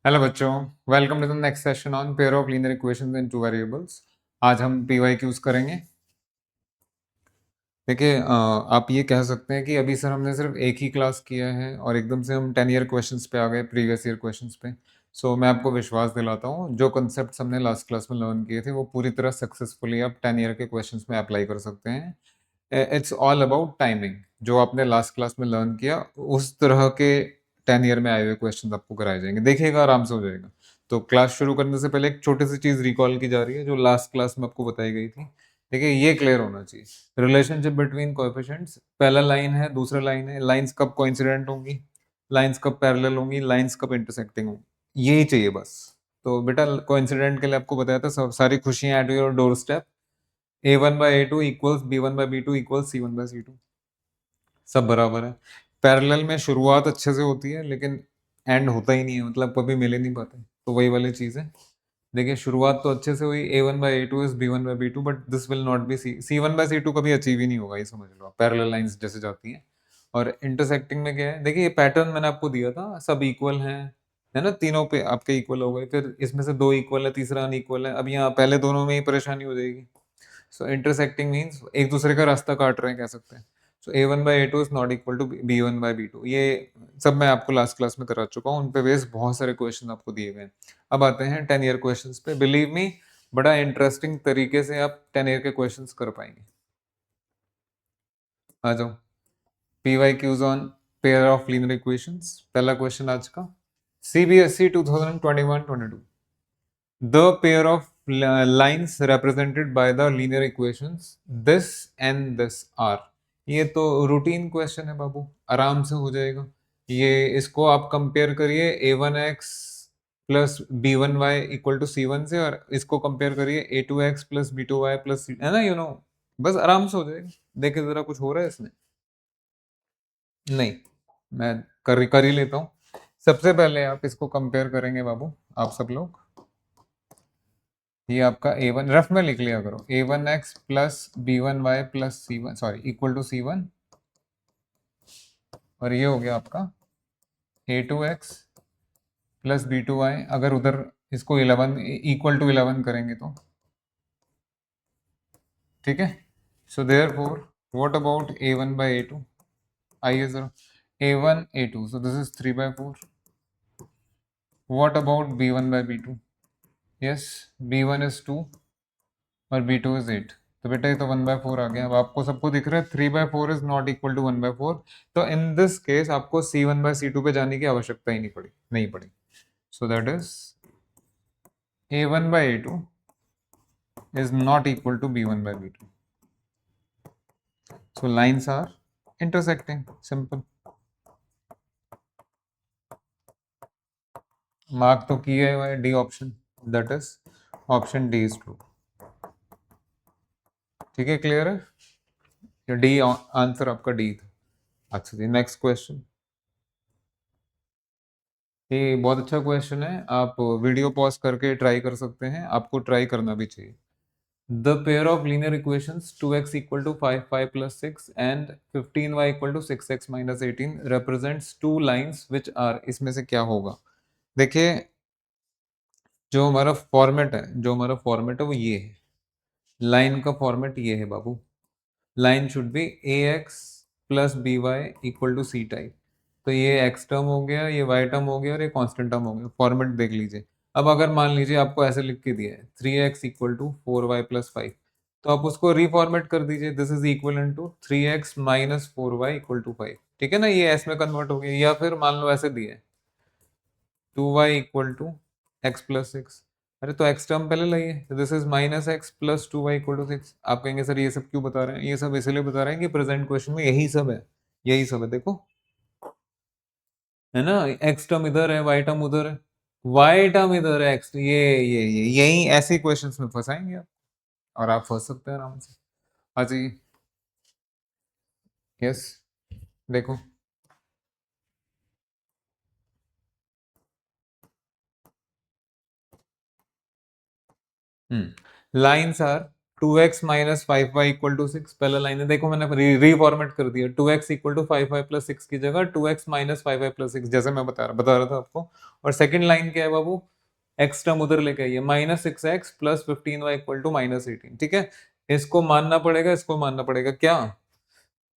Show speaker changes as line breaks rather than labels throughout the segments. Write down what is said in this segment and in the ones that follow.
Hello बच्चों, welcome to the next session on pair of linear equations in two variables. आज हम PYQs करेंगे। देखिए, आप ये कह सकते हैं कि अभी सर हमने सिर्फ एक ही क्लास किया है और एकदम से हम 10 ईयर क्वेश्चंस पे आ गए, प्रीवियस ईयर क्वेश्चंस पे। सो मैं आपको विश्वास दिलाता हूँ, जो कॉन्सेप्ट्स हमने लास्ट क्लास में लर्न किए थे वो पूरी तरह सक्सेसफुली आप 10 ईयर के क्वेश्चंस में अप्लाई कर सकते हैं। It's all about timing. जो आपने लास्ट क्लास में लर्न किया उस तरह के 10 ईयर में आए हुए क्वेश्चन आपको कराए जाएंगे, देखिएगा आराम से हो जाएगा। तो क्लास शुरू करने से पहले एक छोटी सी चीज रिकॉल की जा रही है जो लास्ट क्लास में आपको बताई गई थी। देखिए, ये क्लियर होना चाहिए। रिलेशनशिप बिटवीन कोएफिशिएंट्स, पहला लाइन है, दूसरा लाइन है, लाइंस कब कोइंसिडेंट होंगी, लाइंस कब पैरेलल होंगी, लाइंस कब इंटरसेक्टिंग होंगी, यही चाहिए बस। तो बेटा, कोइंसिडेंट के लिए आपको बताया था सारी खुशियां at your door step. A1/A2 equals B1/B2 equals C1/C2, सब बराबर है। पैरेलल में शुरुआत अच्छे से होती है लेकिन एंड होता ही नहीं है, मतलब कभी मिल ही नहीं पाते। तो वही वाली चीज है। देखिए, शुरुआत तो अच्छे से हुई, A1/A2 is B1/B2, but this will not be C1/C2 कभी अचीव ही नहीं होगा, ये समझ लो। पैरेलल लाइंस जैसे जाती हैं। और इंटरसेक्टिंग में क्या है, देखिए ये पैटर्न मैंने आपको दिया था, सब इक्वल हैं, है ना, तीनों पे आपके इक्वल हो गए, फिर इसमें से दो इक्वल है, तीसरा अनइक्वल है। अब यहाँ पहले दोनों में ही परेशानी हो जाएगी। सो इंटरसेक्टिंग मीन्स एक दूसरे का रास्ता काट रहे हैं, कह सकते हैं। So A1/A2 is not equal to B1/B2। ये सब मैं आपको लास्ट क्लास में करा चुका हूँ, उन पे बेस बहुत सारे क्वेश्चन आपको दिए गए हैं। अब आते हैं 10 ईयर क्वेश्चंस पे। बिलीव मी, बड़ा इंटरेस्टिंग तरीके से आप 10 ईयर के क्वेश्चंस कर पाएंगे। आ जाओ। PYQs on pair of linear equations. पहला क्वेश्चन आज का, CBSE 2021-22, the pair of lines represented by the linear equations this and this are। ये तो रूटीन क्वेश्चन है बाबू, आराम से हो जाएगा ये। इसको आप कंपेयर करिए A1x plus B1y equal to C1 से, और इसको कंपेयर करिए A2x plus B2y plus C, है ना, बस आराम से हो जाएगा। देखिए जरा, कुछ हो रहा है इसमें? नहीं, मैं कर ही लेता हूँ। सबसे पहले आप इसको कंपेयर करेंगे बाबू, आप सब लोग। ये आपका A1 रफ में लिख लिया करो, A1x plus B1y plus C1, sorry, equal to C1। और ये हो गया आपका A2x प्लस B2y। अगर उधर इसको 11 इक्वल टू 11 करेंगे तो ठीक है। So therefore what about A1/A2? आइए जरा, A1 A2, so this is 3/4। What about B1/B2? Yes, B1 is 2 और B2 इज 8। तो बेटा ये तो 1/4 आ गया। अब आपको सबको दिख रहा है 3/4 इज नॉट इक्वल टू 1/4। तो इन दिस केस आपको C1/C2 पे जाने की आवश्यकता ही नहीं पड़ी। So that is A1/A2 is not equal to B1/B2. So lines are intersecting. Simple. Mark तो किया हुआ है D option, that is option D is true. ठीक है, क्लियर है? डी आंसर आपका डी था। अच्छा जी, नेक्स्ट क्वेश्चन। ये बहुत अच्छा क्वेश्चन है, आप वीडियो पॉज करके ट्राई कर सकते हैं, आपको ट्राई करना भी चाहिए। The pair of linear equations 2x equal to 5 5 plus 6 and 15y equal to 6x minus 18 represents two lines which are, इसमें से क्या होगा? देखिए, जो हमारा फॉर्मेट है वो ये है। लाइन का फॉर्मेट ये है बाबू। Line should be ax plus by equal to c type. तो ये x टर्म हो गया, ये y टर्म हो गया और ये कांस्टेंट टर्म हो गया। फॉर्मेट देख लीजिए। अब अगर मान लीजिए आपको ऐसे लिख के दिया है 3x equal to 4y plus 5, तो आप उसको रिफॉर्मेट कर दीजिए, this is equal to 3x minus 4y equal to 5। ठीक है ना, ये s में कन्वर्ट हो गया। या फिर मान लो ऐसे दिए 2y equal to x plus 6। अरे तो x टर्म पहले लाइए, तो this is minus x plus 2y equal to 6। आप कहेंगे सर ये सब क्यों बता रहे हैं? ये सब इसलिए बता रहे हैं कि प्रेजेंट क्वेश्चन में यही सब है। यही सब है, देखो, है ना। x टर्म इधर है, y टर्म उधर है, y टर्म इधर है, x ये यही ऐसे क्वेश्चंस में फंसाएंगे आप, और आप फंस सकते हैं आराम से। हाँ जी। यस, देखो। Lines are 2x minus 5y equal to 6, पहला लाइन है, देखो मैंने रीफॉर्मेट कर दिया, 2x equal to 5y plus 6 की जगह 2x माइनस 5y प्लस 6, जैसे मैं बता रहा था आपको। और सेकंड लाइन क्या है बाबू, x टर्म उधर लेके आइए, minus 6x plus 15y equal to minus 18, ठीक है। इसको मानना पड़ेगा, इसको मानना पड़ेगा, क्या?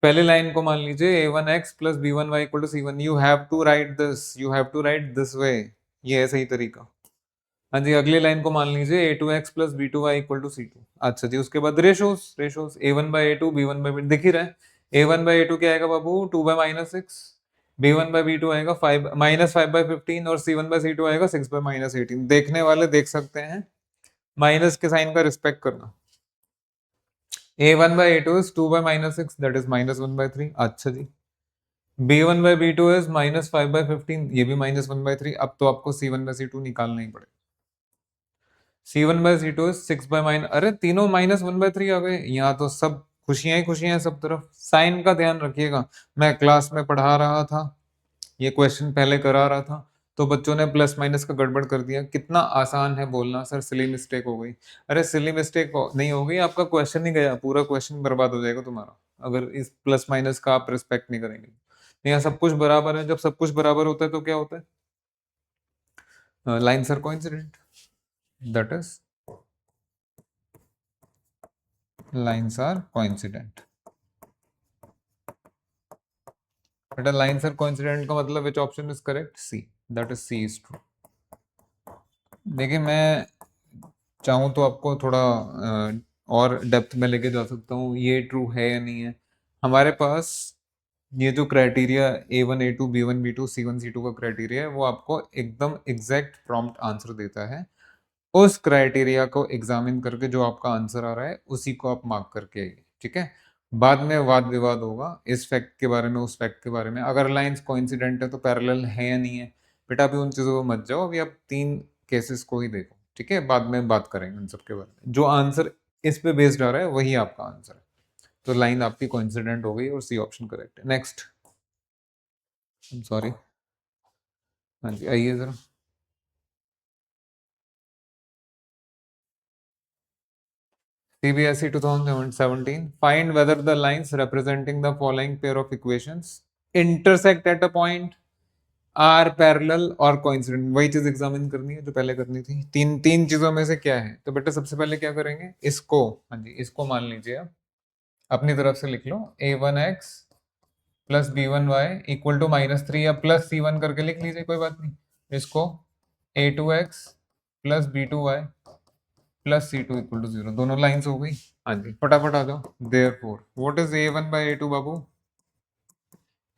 पहले लाइन को मान लीजिए a1x plus b1y equal to c1, you have to write this, you have to write this way, ये है सही तरीका। हाँ जी, अगली लाइन को मान लीजिए a2x plus b2y equal to c2। अच्छा जी, उसके बाद ratios, ratios a1 by a2 b1 by b2, दिख ही रहा है। a1 बाई a2 क्या आएगा बाबू, 2 by minus 6, b1 by b2 आएगा 5 माइनस 5 बाई 15, और c1 बाई c2 आएगा 6 बाई माइनस 18। देखने वाले देख सकते हैं, माइनस के साइन का रिस्पेक्ट करना। a1 by a2 is 2 by minus 6, that is minus 1 by 3। अच्छा जी, b1 by b2 is minus 5 by 15, ये भी माइनस 1 बाई 3। अब तो आपको c1 बाई c2 निकालना ही पड़ेगा। c1 by c2 is 6 by minus, अरे तीनों माइनस 1 बाई 3 आ गए, यहाँ तो सब खुशियां ही खुशियां हैं सब तरफ। साइन का ध्यान रखिएगा, मैं क्लास में पढ़ा रहा था, ये क्वेश्चन पहले करा रहा था, तो बच्चों ने प्लस माइनस का गड़बड़ कर दिया। कितना आसान है बोलना, सर सिली मिस्टेक हो गई। अरे सिली मिस्टेक नहीं हो गई, आपका क्वेश्चन ही गया, पूरा क्वेश्चन बर्बाद हो जाएगा तुम्हारा, अगर इस प्लस माइनस का आप रिस्पेक्ट नहीं करेंगे। यहाँ सब कुछ बराबर है, जब सब कुछ बराबर होता है तो क्या होता है, lines are coincident, that is lines are coincident। बेटा lines are coincident का मतलब which option is correct? C, that is C is true। देखिए मैं चाहूँ तो आपको थोड़ा और डेप्थ में लेके जा सकता हूँ, ये ट्रू है या नहीं है। हमारे पास ये जो criteria A1 A2 B1 B2 C1 C2 का क्राइटेरिया है, वो आपको एकदम एग्जैक्ट प्रॉम्प्ट आंसर देता है। उस क्राइटेरिया को एग्जामिन करके जो आपका आंसर आ रहा है उसी को आप मार्क करके आइए, ठीक है। बाद में वाद विवाद होगा इस फैक्ट के बारे में, उस फैक्ट के बारे में, अगर लाइंस कोइंसिडेंट है तो पैरेलल है या नहीं है। बेटा अभी उन चीजों को मत जाओ, अभी आप 3 केसेस को ही देखो, ठीक है, बाद में बात करेंगे उन सब के बारे में। जो आंसर इस पे बेस्ड आ रहा है वही आपका आंसर है, तो लाइन आपकी कोइंसिडेंट हो गई और सी ऑप्शन करेक्ट है। नेक्स्ट, सॉरी, हाँ जी आइए जरा। CBSE 2017, find whether the lines representing the following pair of equations intersect at a point, are parallel और कोइंसिडेंट। वही चीज एग्जामिन करनी है जो पहले करनी थी। तीन तीन चीजों में से क्या है, तो बेटा सबसे पहले क्या करेंगे, इसको, हाँ जी इसको मान लीजिए आप अपनी तरफ से लिख लो, a1x plus b1y equal to -3, या प्लस c1 करके लिख लीजिए, कोई बात नहीं। इसको a2x plus b2y plus c2 equal to 0, दोनों लाइंस हो गई। हाँ जी फटाफट आ जाओ। Therefore what is a1 by a2 Babu,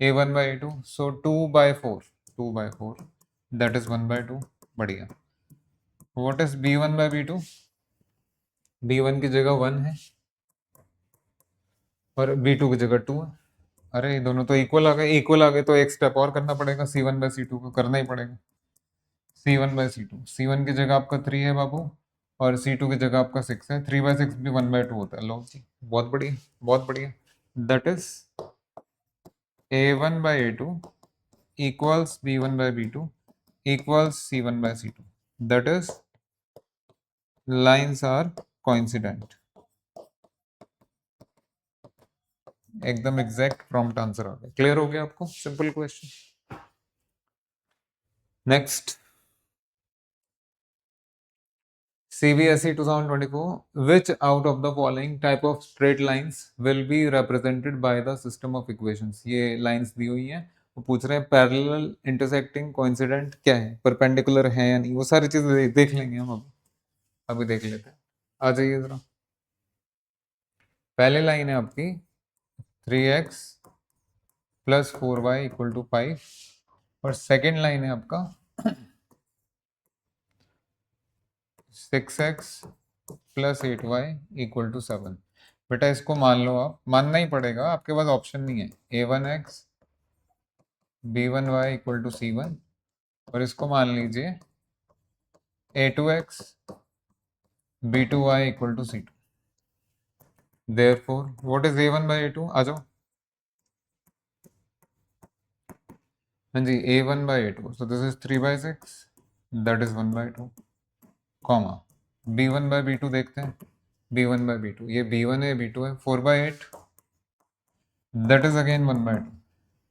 a1 by a2, so 2 by 4, 2 by 4 that is 1 by 2, बढ़िया। What is b1 by b2, b1 की जगह 1 है और b2 की जगह 2 है। अरे ये दोनों तो इक्वल आ गए, इक्वल आ गए तो एक स्टेप और करना पड़ेगा, c1 बाई c2 को करना ही पड़ेगा। c1 बाई c2, c1 की जगह आपका 3 है बाबू, और c2 की जगह आपका 6 है। 3 बाई 6 भी 1 बाई 2 होता है। लो जी, बहुत बढ़िया, बहुत बढ़िया। That is a1 by a2 equals b1 by b2 equals c1 by c2, that is lines are coincident। एकदम एग्जैक्ट प्रॉम्प्ट आंसर आ गया। क्लियर हो गया आपको, simple question. Next, CBSE 2024, which out of the following type of straight lines will be represented by the system of equations। ये lines दी हुई हैं, वो पूछ रहे हैं पैरेलल, इंटरसेक्टिंग, कोइंसिडेंट क्या है, परपेंडिकुलर है या नहीं, वो सारी चीजें देख लेंगे हम अभी देख लेते हैं। आ जाइए जरा। पहले लाइन है आपकी 3x plus 4y equal to 5, और सेकेंड लाइन है आपका 6x plus 8y equal to 7। बेटा इसको मान लो, आप मानना ही पड़ेगा, आपके पास ऑप्शन नहीं है। a1x b1y equal to c1, और इसको मान लीजिए a2x b2y equal to c2। Therefore what is a1 by a2, आ जाओ। हाँ जी, a1 by a2, so this is 3 by 6, that is 1 by 2, comma b1 by b2 देखते हैं, b1 by b2, ये b1 है b2 है, 4/8 दैट इज अगेन 1/2।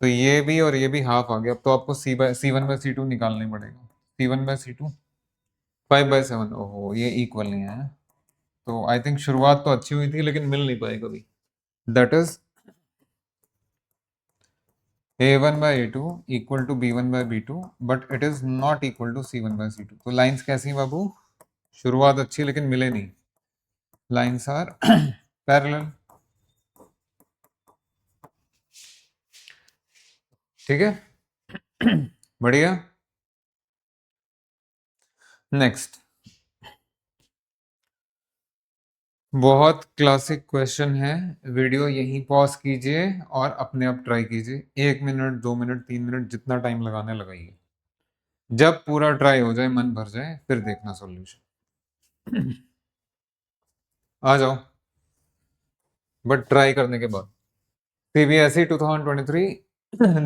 तो ये भी और ये भी हाफ आ गया। अब तो आपको c1/c2 निकालना पड़ेगा। c1/c2 5/7। ओहो, ये इक्वल नहीं है। तो आई थिंक शुरुआत तो अच्छी हुई थी लेकिन मिल नहीं पाई कभी। That is a1/a2 equal to b1/b2 but it is not equal to c1/c2। तो लाइंस कैसी हैं बाबू? शुरुआत अच्छी लेकिन मिले नहीं। Lines are parallel. ठीक है, बढ़िया। नेक्स्ट, बहुत क्लासिक क्वेश्चन है। वीडियो यहीं पॉज कीजिए और अपने आप ट्राई कीजिए। 1 मिनट, 2 मिनट, 3 मिनट, जितना टाइम लगाने लगाइए। जब पूरा ट्राई हो जाए, मन भर जाए, फिर देखना सॉल्यूशन। आ जाओ, बट ट्राई करने के बाद। CBSE 2023,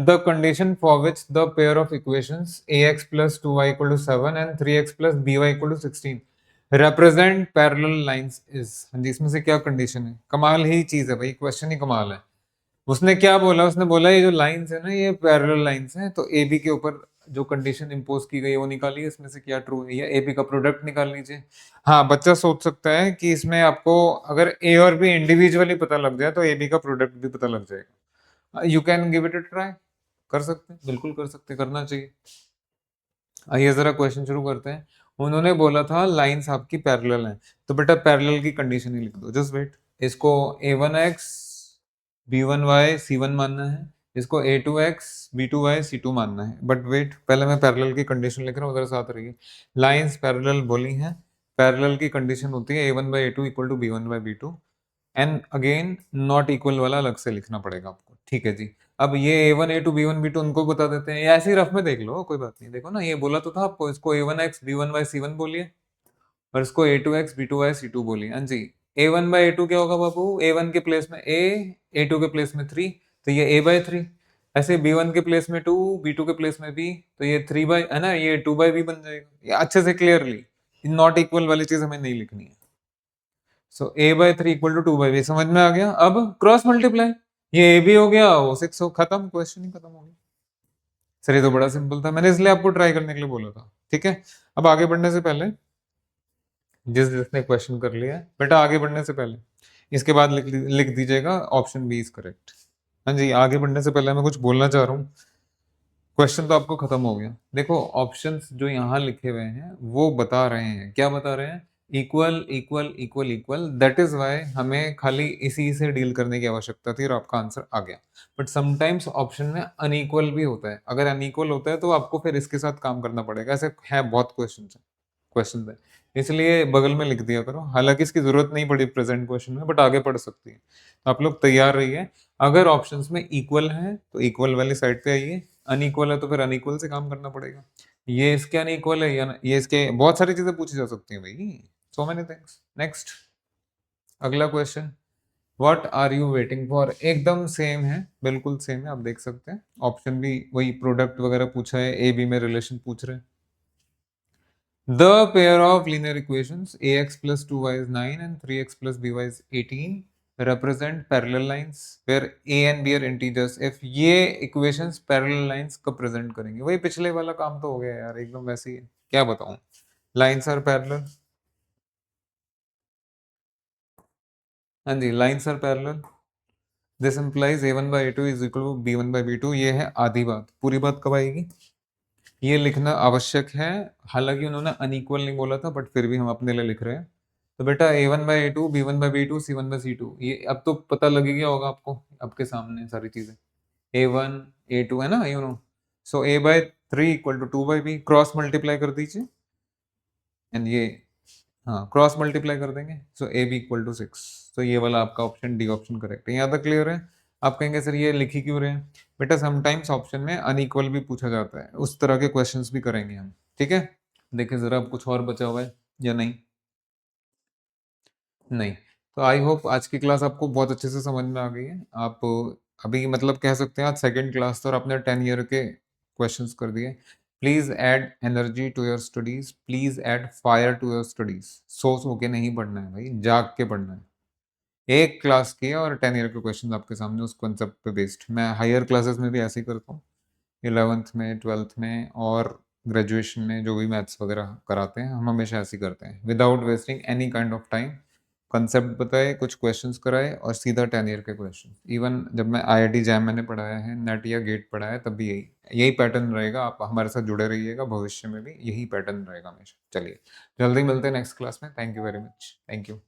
the condition for which the pair of equations ax plus 2y equal to 7 and 3x plus by equal to 16 represent parallel lines is। हाँ जी, इसमें से क्या कंडीशन है? कमाल ही चीज है भाई, क्वेश्चन ही कमाल है। उसने क्या बोला? उसने बोला ये जो लाइंस है ना, ये पैरेलल लाइंस हैं, तो ए बी के ऊपर जो कंडीशन इंपोज की गई है वो निकालिए, इसमें से क्या ट्रू है, या ए बी का प्रोडक्ट निकाल लीजिए। हाँ, बच्चा सोच सकता है कि इसमें आपको अगर ए और बी इंडिविजुअली पता लग जाए तो ए बी का प्रोडक्ट भी पता लग जाएगा। You can give it a try. कर सकते हैं, बिल्कुल कर सकते हैं, करना चाहिए। आइए जरा क्वेश्चन शुरू करते हैं। उन्होंने बोला था लाइंस आपकी पैरेलल हैं, तो बेटा पैरेलल की कंडीशन ही लिख दो। जस्ट वेट, इसको a1x b1y c1 मानना है, इसको a2x b2y c2 मानना है। बट वेट, पहले मैं पैरेलल की कंडीशन लिख रहा हूँ, उधर साथ रहिए। लाइंस पैरेलल बोली हैं, पैरेलल की कंडीशन होती है a1/a2 equal to b1/b2। And again not equal वाला अलग से लिखना पड़ेगा आपको। ठीक है जी। अब ये a1 a2 b1 b2 उनको बता देते हैं, या ऐसे ही रफ में देख लो, कोई बात नहीं। देखो ना, ये बोला तो था आपको, इसको a1x b1y c1 बोलिए और इसको a2x b2y c2 बोलिए। हाँ जी। a1/a2 क्या होगा बाबू? a1 के प्लेस में a, a2 के प्लेस में 3, तो ये a/3। ऐसे b1 के प्लेस में 2, b2 के प्लेस में b, तो ये 3 है ना, ये 2/b बन जाएगा। ये अच्छे से क्लियरली, नॉट इक्वल वाली चीज हमें नहीं लिखनी है। सो a/3 इक्वल टू 2/b, समझ में आ गया? अब क्रॉस मल्टीप्लाई, ये a भी हो गया, वो 6 हो, खत्म, क्वेश्चन ही खत्म हो गया। सर ये तो बड़ा सिंपल था, मैंने इसलिए आपको ट्राई करने के लिए बोला था। ठीक है, अब आगे बढ़ने से पहले, जिसने क्वेश्चन कर लिया है बेटा, आगे बढ़ने से पहले इसके बाद लिख दीजिएगा ऑप्शन बी इज करेक्ट। हाँ जी, आगे बढ़ने से पहले मैं कुछ बोलना चाह रहा हूँ। क्वेश्चन तो आपको खत्म हो गया। देखो, ऑप्शंस जो यहाँ लिखे हुए हैं वो बता रहे हैं, क्या बता रहे हैं? Equal equal equal equal. That is why हमें खाली इसी से डील करने की आवश्यकता थी और आपका आंसर आ गया। बट समटाइम्स ऑप्शन में अनइक्वल भी होता है। अगर अनइक्वल होता है तो आपको फिर इसके साथ काम करना पड़ेगा। ऐसे है, बहुत क्वेश्चन है, इसलिए बगल में लिख दिया करो। हालांकि इसकी जरूरत नहीं पड़ी प्रेजेंट क्वेश्चन में, बट आगे पढ़ सकती है। तो आप लोग तैयार रहिए। अगर ऑप्शंस में इक्वल है तो इक्वल वाली साइड पे आइए, अनइक्वल है तो फिर अनइक्वल से काम करना पड़ेगा। ये इसके अनइक्वल है या ये इसके, बहुत सारी चीजें पूछी जा सकती हैं भाई, सो मेनी थिंग्स। नेक्स्ट, अगला question, what are you waiting for? एकदम सेम है, बिल्कुल सेम है, आप देख सकते हैं। ऑप्शन भी वही प्रोडक्ट वगैरह पूछा है, ए बी में रिलेशन पूछ रहे हैं। The pair of linear equations ax plus 2y is 9 and 3x plus by is 18 represent parallel lines where a and b are integers if ये equations parallel lines कब present करेंगे? वही पिछले वाला काम तो हो गया यार, एकदम वैसे ही है। क्या बताऊं? Lines are parallel। हाँ जी, lines are parallel। This implies a1 by a2 is equal to b1 by b2। ये है आधी बात, पूरी बात कब आएगी? ये लिखना आवश्यक है। हालांकि उन्होंने अनइक्वल नहीं बोला था, बट फिर भी हम अपने लिए लिख रहे हैं। तो बेटा a1/a2 b1/b2 c1/c2, ये अब तो पता लग ही गया होगा आपको, आपके सामने सारी चीजें। a1 a2 है ना, you know. So a/3 equal to 2/b, cross multiply कर दीजिए एंड ये, हाँ क्रॉस मल्टीप्लाई कर देंगे, so a b equal to 6। तो ये वाला आपका ऑप्शन डी ऑप्शन करेक्ट है। यहाँ तक क्लियर है? आप कहेंगे सर ये लिखी क्यों रहे हैं? बेटा समटाइम्स ऑप्शन में अनइक्वल भी पूछा जाता है, उस तरह के क्वेश्चंस भी करेंगे हम। ठीक है, देखिए जरा अब कुछ और बचा हुआ है या नहीं? नहीं। तो आई होप आज की क्लास आपको बहुत अच्छे से समझ में आ गई है। आप अभी मतलब कह सकते हैं आज सेकंड क्लास था और आपने 10 ईयर के क्वेश्चंस कर दिए। Please add energy to your studies, please add fire to your studies. So के नहीं पढ़ना है भाई, जाग के पढ़ना है। एक क्लास की है और 10 ईयर के क्वेश्चन आपके सामने उस कॉन्सेप्ट पे बेस्ड। मैं हायर क्लासेस में भी ऐसे ही करता हूँ। 11th में, 12th में और ग्रेजुएशन में जो भी मैथ्स वगैरह कराते हैं, हम हमेशा ऐसे ही करते हैं। Without wasting any kind of time, concept बताए, कुछ क्वेश्चंस कराए और सीधा 10 ईयर के क्वेश्चन। इवन जब मैं आईआईटी जैम मैंने पढ़ाया है, नेट या गेट पढ़ाया है, तब भी यही यही पैटर्न रहेगा। आप हमारे साथ जुड़े रहिएगा, भविष्य में भी यही पैटर्न रहेगा हमेशा। चलिए, जल्दी मिलते हैं नेक्स्ट क्लास में। Thank you very much. Thank you.